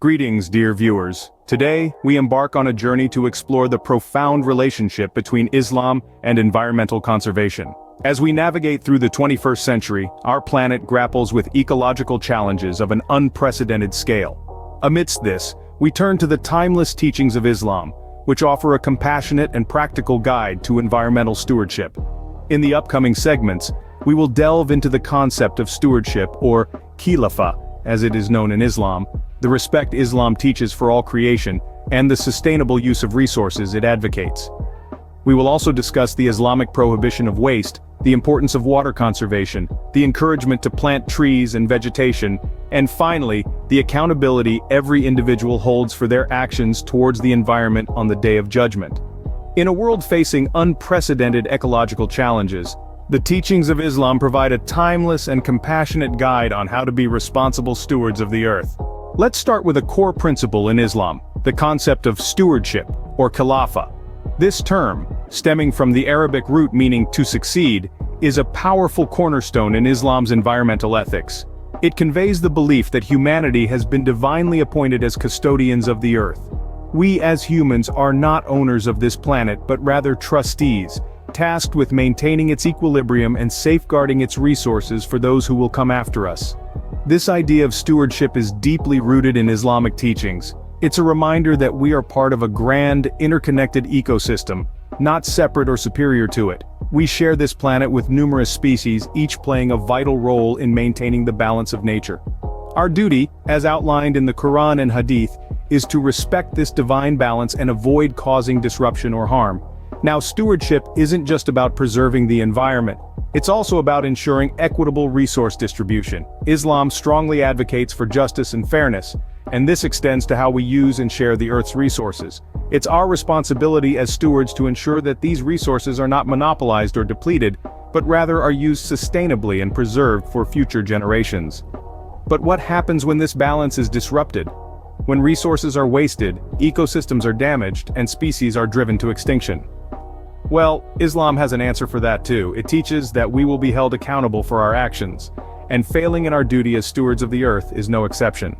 Greetings, dear viewers. Today, we embark on a journey to explore the profound relationship between Islam and environmental conservation. As we navigate through the 21st century, our planet grapples with ecological challenges of an unprecedented scale. Amidst this, we turn to the timeless teachings of Islam, which offer a compassionate and practical guide to environmental stewardship. In the upcoming segments, we will delve into the concept of stewardship, or khilafah, as it is known in Islam, the respect Islam teaches for all creation, and the sustainable use of resources it advocates. We will also discuss the Islamic prohibition of waste, the importance of water conservation, the encouragement to plant trees and vegetation, and finally, the accountability every individual holds for their actions towards the environment on the Day of Judgment. In a world facing unprecedented ecological challenges, the teachings of Islam provide a timeless and compassionate guide on how to be responsible stewards of the earth. Let's start with a core principle in Islam, the concept of stewardship, or khilafah. This term, stemming from the Arabic root meaning to succeed, is a powerful cornerstone in Islam's environmental ethics. It conveys the belief that humanity has been divinely appointed as custodians of the earth. We as humans are not owners of this planet but rather trustees, tasked with maintaining its equilibrium and safeguarding its resources for those who will come after us. This idea of stewardship is deeply rooted in Islamic teachings. It's a reminder that we are part of a grand, interconnected ecosystem, not separate or superior to it. We share this planet with numerous species, each playing a vital role in maintaining the balance of nature. Our duty, as outlined in the Quran and Hadith, is to respect this divine balance and avoid causing disruption or harm. Now, stewardship isn't just about preserving the environment. It's also about ensuring equitable resource distribution. Islam strongly advocates for justice and fairness, and this extends to how we use and share the Earth's resources. It's our responsibility as stewards to ensure that these resources are not monopolized or depleted, but rather are used sustainably and preserved for future generations. But what happens when this balance is disrupted? When resources are wasted, ecosystems are damaged, and species are driven to extinction? Well, Islam has an answer for that too. It teaches that we will be held accountable for our actions, and failing in our duty as stewards of the earth is no exception.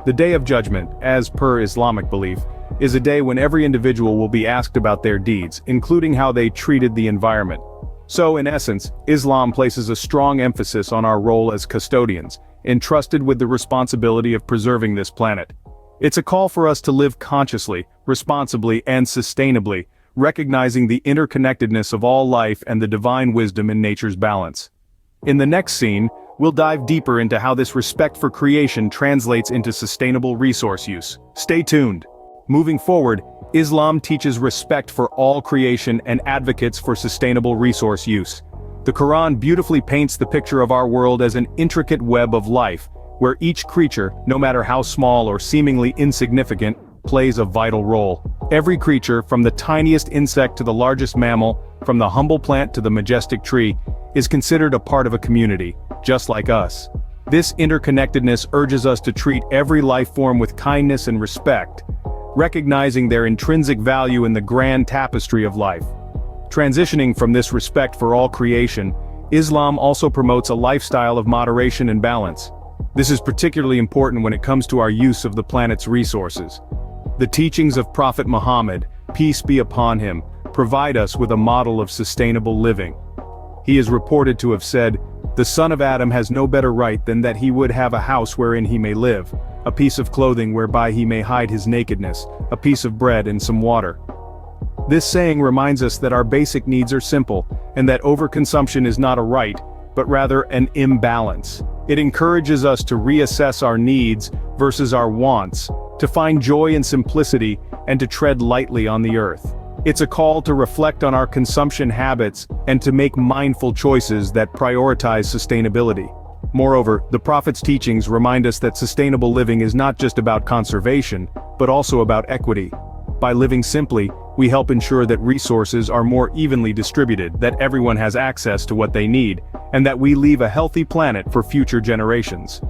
The Day of Judgment, as per Islamic belief, is a day when every individual will be asked about their deeds, including how they treated the environment. So, in essence, Islam places a strong emphasis on our role as custodians, entrusted with the responsibility of preserving this planet. It's a call for us to live consciously, responsibly, and sustainably, recognizing the interconnectedness of all life and the divine wisdom in nature's balance. In the next scene, we'll dive deeper into how this respect for creation translates into sustainable resource use. Stay tuned. Moving forward, Islam teaches respect for all creation and advocates for sustainable resource use. The Quran beautifully paints the picture of our world as an intricate web of life, where each creature, no matter how small or seemingly insignificant, plays a vital role. Every creature, from the tiniest insect to the largest mammal, from the humble plant to the majestic tree, is considered a part of a community, just like us. This interconnectedness urges us to treat every life form with kindness and respect, recognizing their intrinsic value in the grand tapestry of life. Transitioning from this respect for all creation, Islam also promotes a lifestyle of moderation and balance. This is particularly important when it comes to our use of the planet's resources. The teachings of Prophet Muhammad, peace be upon him, provide us with a model of sustainable living. He is reported to have said, "The son of Adam has no better right than that he would have a house wherein he may live, a piece of clothing whereby he may hide his nakedness, a piece of bread and some water." This saying reminds us that our basic needs are simple, and that overconsumption is not a right, but rather an imbalance. It encourages us to reassess our needs versus our wants, to find joy in simplicity, and to tread lightly on the earth. It's a call to reflect on our consumption habits and to make mindful choices that prioritize sustainability. Moreover, the Prophet's teachings remind us that sustainable living is not just about conservation, but also about equity. By living simply, we help ensure that resources are more evenly distributed, that everyone has access to what they need, and that we leave a healthy planet for future generations.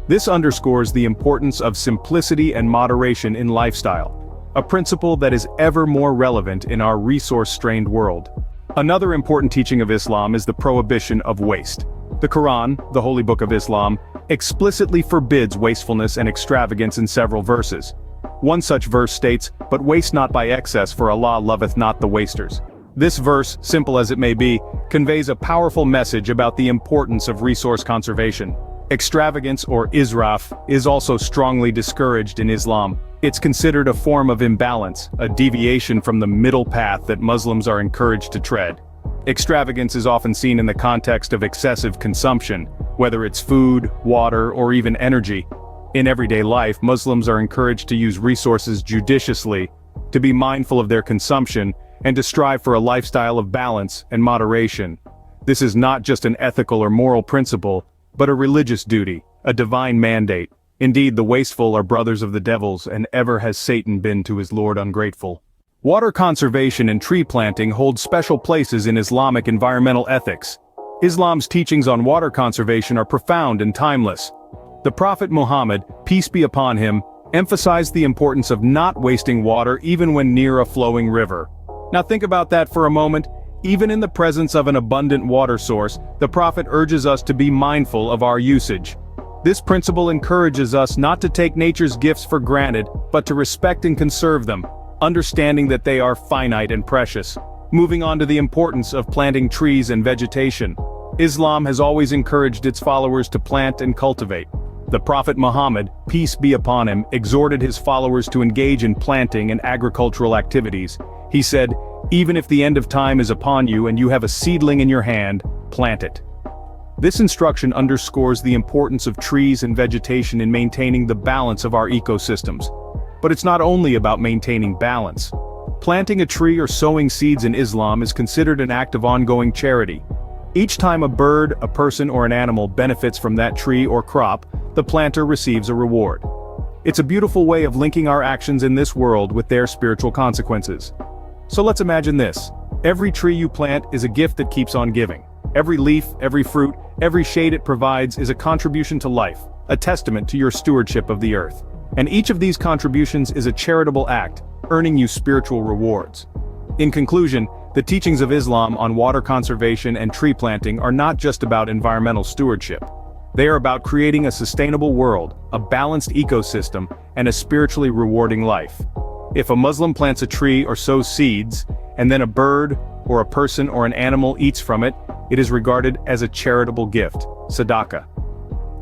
This underscores the importance of simplicity and moderation in lifestyle, a principle that is ever more relevant in our resource-strained world. Another important teaching of Islam is the prohibition of waste. The Quran, the holy book of Islam, explicitly forbids wastefulness and extravagance in several verses. One such verse states, "But waste not by excess, for Allah loveth not the wasters." This verse, simple as it may be, conveys a powerful message about the importance of resource conservation. Extravagance, or israf, is also strongly discouraged in Islam. It's considered a form of imbalance, a deviation from the middle path that Muslims are encouraged to tread. Extravagance is often seen in the context of excessive consumption, whether it's food, water, or even energy. In everyday life, Muslims are encouraged to use resources judiciously, to be mindful of their consumption, and to strive for a lifestyle of balance and moderation. This is not just an ethical or moral principle, but a religious duty, a divine mandate. Indeed, the wasteful are brothers of the devils, and ever has Satan been to his Lord ungrateful. Water conservation and tree planting hold special places in Islamic environmental ethics. Islam's teachings on water conservation are profound and timeless. The Prophet Muhammad, peace be upon him, emphasized the importance of not wasting water even when near a flowing river. Now think about that for a moment. Even in the presence of an abundant water source, the Prophet urges us to be mindful of our usage. This principle encourages us not to take nature's gifts for granted, but to respect and conserve them, understanding that they are finite and precious. Moving on to the importance of planting trees and vegetation. Islam has always encouraged its followers to plant and cultivate. The Prophet Muhammad, peace be upon him, exhorted his followers to engage in planting and agricultural activities. He said, "Even if the end of time is upon you and you have a seedling in your hand, plant it." This instruction underscores the importance of trees and vegetation in maintaining the balance of our ecosystems. But it's not only about maintaining balance. Planting a tree or sowing seeds in Islam is considered an act of ongoing charity. Each time a bird, a person, or an animal benefits from that tree or crop, the planter receives a reward. It's a beautiful way of linking our actions in this world with their spiritual consequences. So let's imagine this. Every tree you plant is a gift that keeps on giving. Every leaf, every fruit, every shade it provides is a contribution to life, a testament to your stewardship of the earth. And each of these contributions is a charitable act, earning you spiritual rewards. In conclusion, the teachings of Islam on water conservation and tree planting are not just about environmental stewardship. They are about creating a sustainable world, a balanced ecosystem, and a spiritually rewarding life. If a Muslim plants a tree or sows seeds, and then a bird, or a person or an animal eats from it, it is regarded as a charitable gift, sadaqah.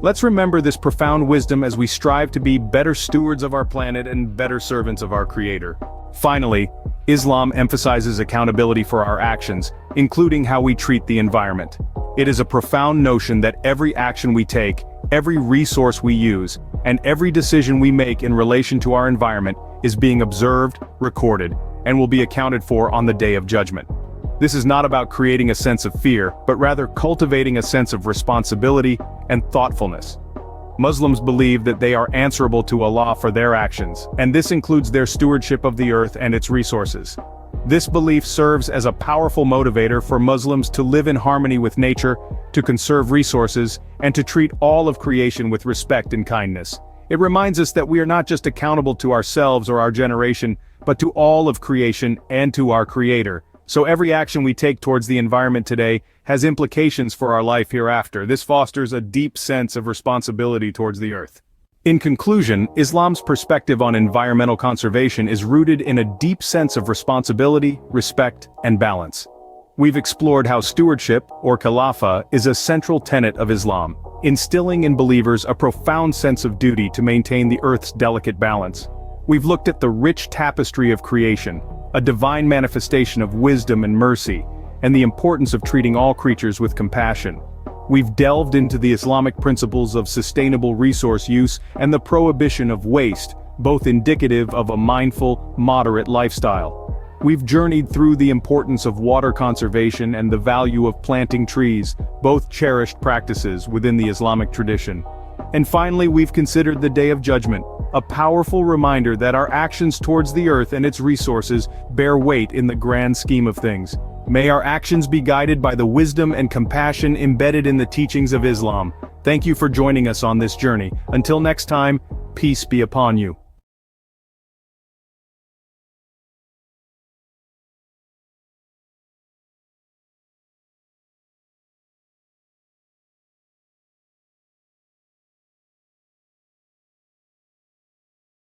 Let's remember this profound wisdom as we strive to be better stewards of our planet and better servants of our Creator. Finally, Islam emphasizes accountability for our actions, including how we treat the environment. It is a profound notion that every action we take, every resource we use, and every decision we make in relation to our environment is being observed, recorded, and will be accounted for on the Day of Judgment. This is not about creating a sense of fear, but rather cultivating a sense of responsibility and thoughtfulness. Muslims believe that they are answerable to Allah for their actions, and this includes their stewardship of the earth and its resources. This belief serves as a powerful motivator for Muslims to live in harmony with nature, to conserve resources, and to treat all of creation with respect and kindness. It reminds us that we are not just accountable to ourselves or our generation, but to all of creation and to our Creator. So every action we take towards the environment today has implications for our life hereafter. This fosters a deep sense of responsibility towards the earth. In conclusion, Islam's perspective on environmental conservation is rooted in a deep sense of responsibility, respect, and balance. We've explored how stewardship, or khilafah, is a central tenet of Islam, instilling in believers a profound sense of duty to maintain the earth's delicate balance. We've looked at the rich tapestry of creation, a divine manifestation of wisdom and mercy, and the importance of treating all creatures with compassion. We've delved into the Islamic principles of sustainable resource use and the prohibition of waste, both indicative of a mindful, moderate lifestyle. We've journeyed through the importance of water conservation and the value of planting trees, both cherished practices within the Islamic tradition. And finally, we've considered the Day of Judgment, a powerful reminder that our actions towards the earth and its resources bear weight in the grand scheme of things. May our actions be guided by the wisdom and compassion embedded in the teachings of Islam. Thank you for joining us on this journey. Until next time, peace be upon you.